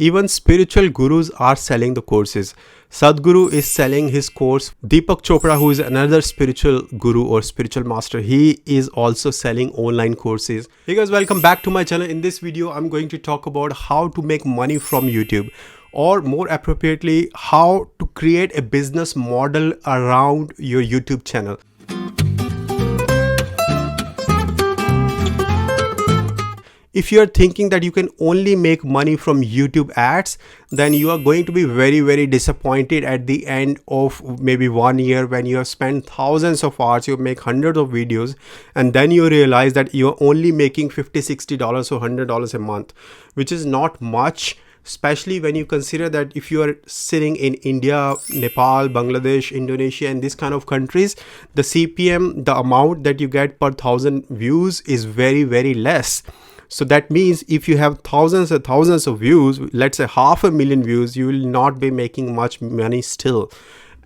Even spiritual gurus are selling the courses. Sadhguru is selling his course. Deepak Chopra, who is another spiritual guru or spiritual master, he is also selling online courses. Hey guys, welcome back to my channel. In this video, I'm going to talk about how to make money from YouTube, or more appropriately, how to create a business model around your YouTube channel. If you are thinking that you can only make money from YouTube ads, then you are going to be very disappointed at the end of maybe 1 year, when you have spent thousands of hours, you make hundreds of videos, and then you realize that you're only making $50-$60 or $100 a month, which is not much, especially when you consider that if you are sitting in India, Nepal, Bangladesh, Indonesia, and these kind of countries, the CPM, the amount that you get per 1,000 views is very less. So that means if you have thousands and thousands of views, let's say 500,000 views, you will not be making much money still.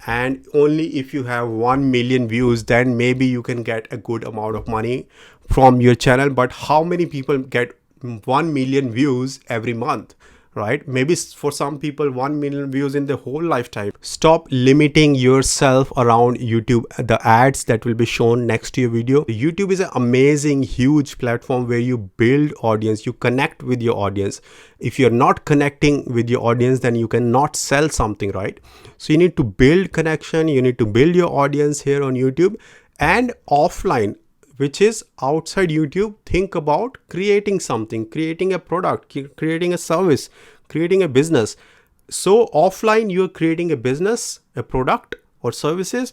And only if you have 1 million views, then maybe you can get a good amount of money from your channel. But how many people get 1 million views every month? Right? Maybe for some people 1 million views in the whole lifetime. Stop limiting yourself around YouTube, the ads that will be shown next to your video. YouTube is an amazing, huge platform where you build audience, you connect with your audience. If you're not connecting with your audience, then you cannot sell something, right? So you need to build connection, you need to build your audience here on YouTube and offline, which is outside YouTube. Think about creating something, creating a product, creating a service, creating a business. So offline, you're creating a business, a product or services,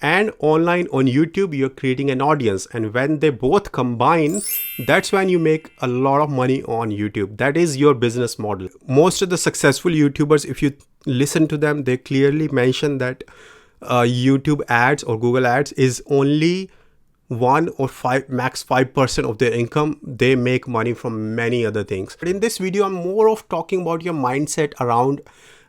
and online on YouTube, you're creating an audience. And when they both combine, that's when you make a lot of money on YouTube. That is your business model. Most of the successful YouTubers, if you listen to them, they clearly mention that YouTube ads or Google ads is only 1 or 5, max 5% of their income. They make money from many other things. But in this video, I'm more of talking about your mindset around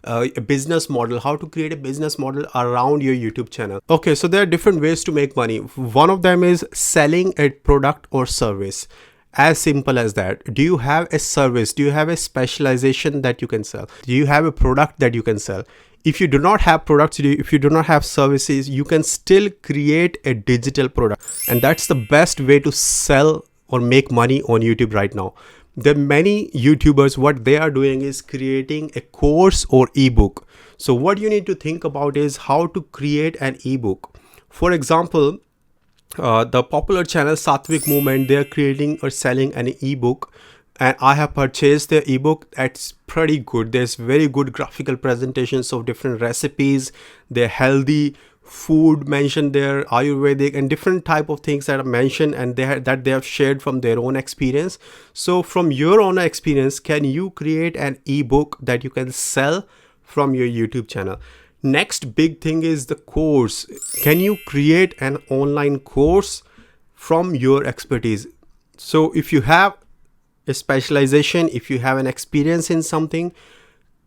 a business model, how to create a business model around your YouTube channel. Okay, so there are different ways to make money. One of them is selling a product or service. As simple as that. Do you have a service? Do you have a specialization that you can sell? Do you have a product that you can sell? If you do not have products, if you do not have services, you can still create a digital product. And that's the best way to sell or make money on YouTube right now. There are many YouTubers, what they are doing is creating a course or ebook. So what you need to think about is how to create an ebook. For example, the popular channel Sattvic Movement, they are creating or selling an ebook. And I have purchased their ebook. It's pretty good. There's very good graphical presentations of different recipes. They're healthy food mentioned there, Ayurvedic, and different type of things that are mentioned, and they have shared from their own experience. So from your own experience, can you create an ebook that you can sell from your YouTube channel? Next big thing is the course. Can you create an online course from your expertise? So if you have a specialization, if you have an experience in something,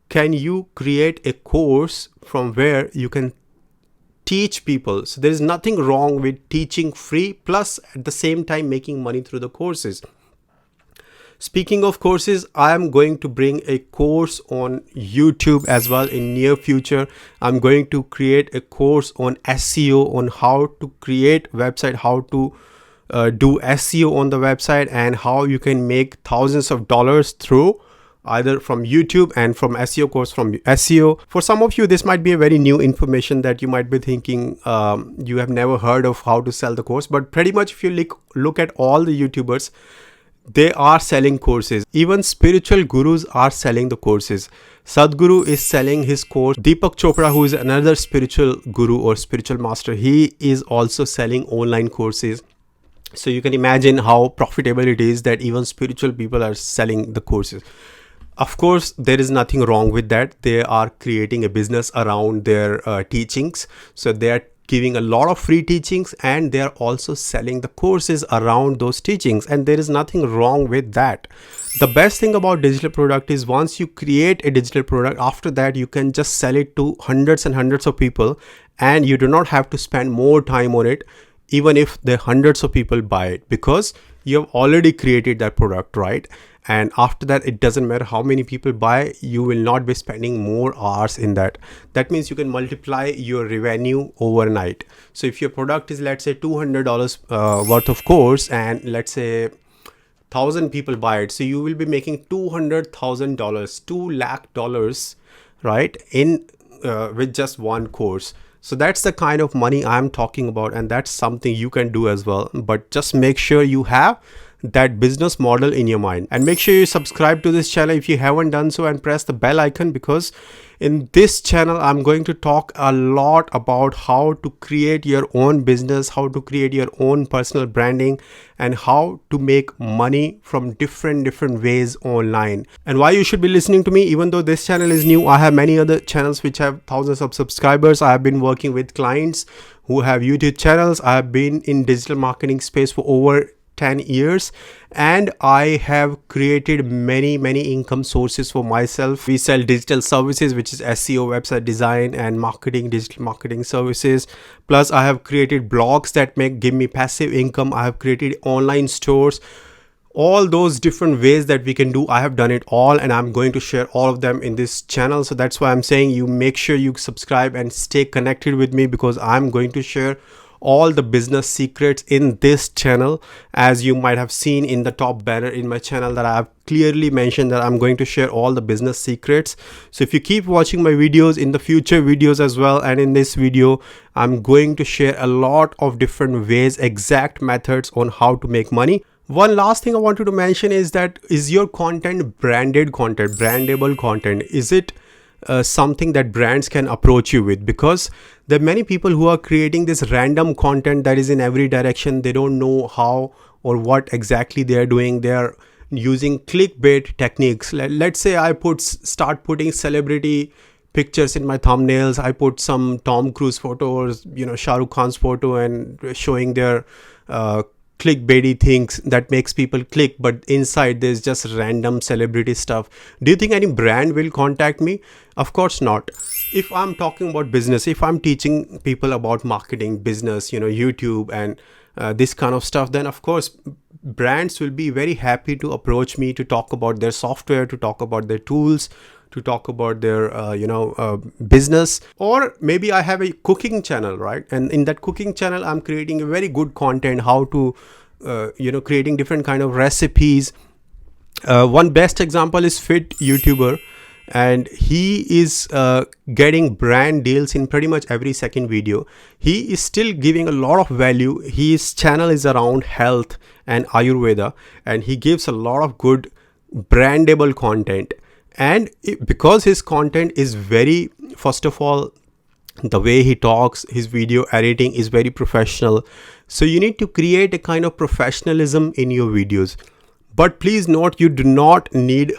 can you create a course from where you can teach people? So there is nothing wrong with teaching free, plus at the same time making money through the courses. Speaking of courses, I am going to bring a course on YouTube as well in near future. I'm going to create a course on SEO, on how to create website, how to do SEO on the website, and how you can make thousands of dollars through either from YouTube and from SEO course from SEO. For some of you, this might be a very new information that you might be thinking you have never heard of how to sell the course. But pretty much if you look at all the YouTubers, they are selling courses. Even spiritual gurus are selling the courses. Sadhguru is selling his course. Deepak Chopra, who is another spiritual guru or spiritual master, he is also selling online courses. So you can imagine how profitable it is that even spiritual people are selling the courses. Of course, there is nothing wrong with that. They are creating a business around their teachings. So they are giving a lot of free teachings, and they are also selling the courses around those teachings. And there is nothing wrong with that. The best thing about digital product is once you create a digital product, after that you can just sell it to hundreds and hundreds of people, and you do not have to spend more time on it, even if the hundreds of people buy it, because you have already created that product, right? and after that, it doesn't matter how many people buy, you will not be spending more hours in that. That means you can multiply your revenue overnight. So if your product is, let's say, $200 worth of course, and let's say 1,000 people buy it, so you will be making $200,000, $2 lakh, right, in with just one course. So that's the kind of money I'm talking about, and that's something you can do as well. But just make sure you have that business model in your mind, and make sure you subscribe to this channel if you haven't done so, and press the bell icon, because in this channel I'm going to talk a lot about how to create your own business, how to create your own personal branding, and how to make money from different ways online. And why you should be listening to me, even though this channel is new, I have many other channels which have thousands of subscribers. I have been working with clients who have YouTube channels. I have been in digital marketing space for over 10 years, and I have created many income sources for myself. We sell digital services, which is SEO, website design and marketing, digital marketing services. Plus I have created blogs that give me passive income. I have created online stores. All those different ways that we can do, I have done it all, and I'm going to share all of them in this channel. So that's why I'm saying you make sure you subscribe and stay connected with me, because I'm going to share all the business secrets in this channel. As you might have seen in the top banner in my channel, that I have clearly mentioned that I'm going to share all the business secrets. So if you keep watching my videos, in the future videos as well, and in this video, I'm going to share a lot of different ways, exact methods on how to make money. One last thing I wanted to mention is that, is your content branded content, brandable content? Is it something that brands can approach you with? Because there are many people who are creating this random content that is in every direction. They don't know how or what exactly they are doing. They are using clickbait techniques. Let's say I start putting celebrity pictures in my thumbnails. I put some Tom Cruise photos, Shah Rukh Khan's photo, and showing their clickbaity things that makes people click, but inside there's just random celebrity stuff. Do you think any brand will contact me? Of course not. If I'm talking about business, if I'm teaching people about marketing, business, YouTube and this kind of stuff, then of course brands will be very happy to approach me to talk about their software, to talk about their tools, to talk about their business. Or maybe I have a cooking channel, right? And in that cooking channel, I'm creating a very good content, how to creating different kind of recipes. One best example is Fit YouTuber, and he is getting brand deals in pretty much every second video. He is still giving a lot of value. His channel is around health and Ayurveda, and he gives a lot of good brandable content. And because his content is very, first of all, the way he talks, his video editing is very professional. So you need to create a kind of professionalism in your videos. But please note, you do not need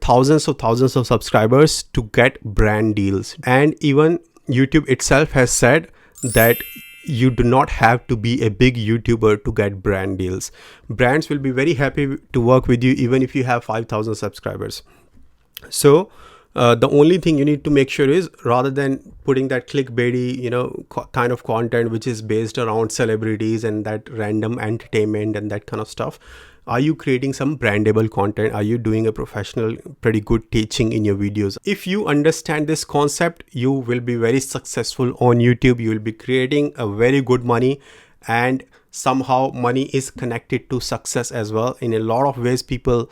thousands of subscribers to get brand deals. And even YouTube itself has said that you do not have to be a big YouTuber to get brand deals. Brands will be very happy to work with you even if you have 5,000 subscribers. So the only thing you need to make sure is, rather than putting that clickbaity, kind of content which is based around celebrities and that random entertainment and that kind of stuff, are you creating some brandable content? Are you doing a professional, pretty good teaching in your videos? If you understand this concept, you will be very successful on YouTube. You will be creating a very good money, and somehow money is connected to success as well. In a lot of ways, people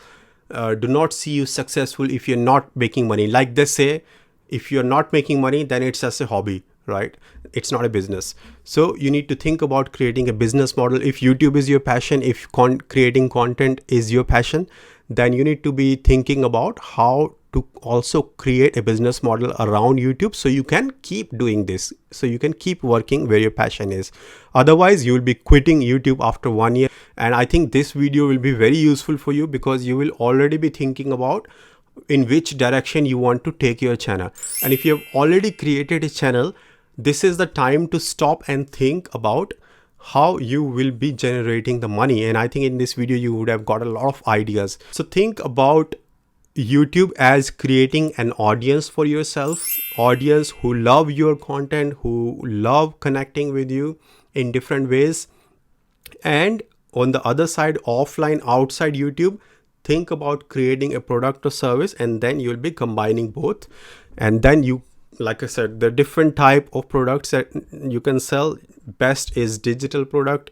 do not see you successful if you're not making money. Like they say, if you're not making money, then it's just a hobby, right? It's not a business. So you need to think about creating a business model. If YouTube is your passion, if creating content is your passion, then you need to be thinking about how to also create a business model around YouTube, so you can keep doing this, so you can keep working where your passion is. Otherwise, you will be quitting YouTube after 1 year. And I think this video will be very useful for you, because you will already be thinking about in which direction you want to take your channel. And if you have already created a channel, this is the time to stop and think about how you will be generating the money. And I think in this video you would have got a lot of ideas. So think about YouTube as creating an audience for yourself, audience who love your content, who love connecting with you in different ways. And on the other side, offline, outside YouTube, think about creating a product or service, and then you'll be combining both. And then you, like I said, the different type of products that you can sell. Best is digital product,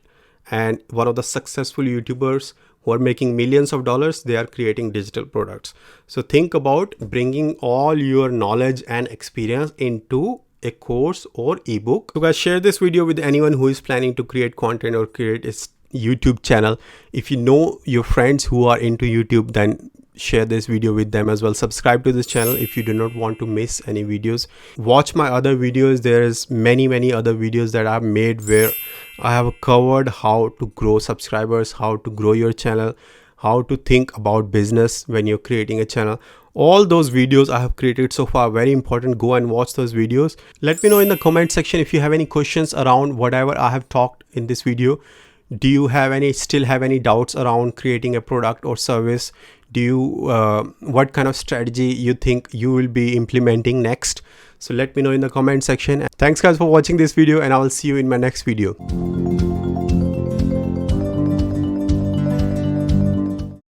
and one of the successful YouTubers who are making millions of dollars, they are creating digital products. So think about bringing all your knowledge and experience into a course or ebook. So guys, share this video with anyone who is planning to create content or create a YouTube channel. If you know your friends who are into YouTube, then share this video with them as well. Subscribe to this channel if you do not want to miss any videos. Watch my other videos. There's many other videos that I've made where I have covered how to grow subscribers, how to grow your channel, how to think about business when you're creating a channel. All those videos I have created so far, very important. Go and watch those videos. Let me know in the comment section if you have any questions around whatever I have talked in this video. Do you still have any doubts around creating a product or service? Do you what kind of strategy you think you will be implementing next? So let me know in the comment section. Thanks guys for watching this video, and I will see you in my next video.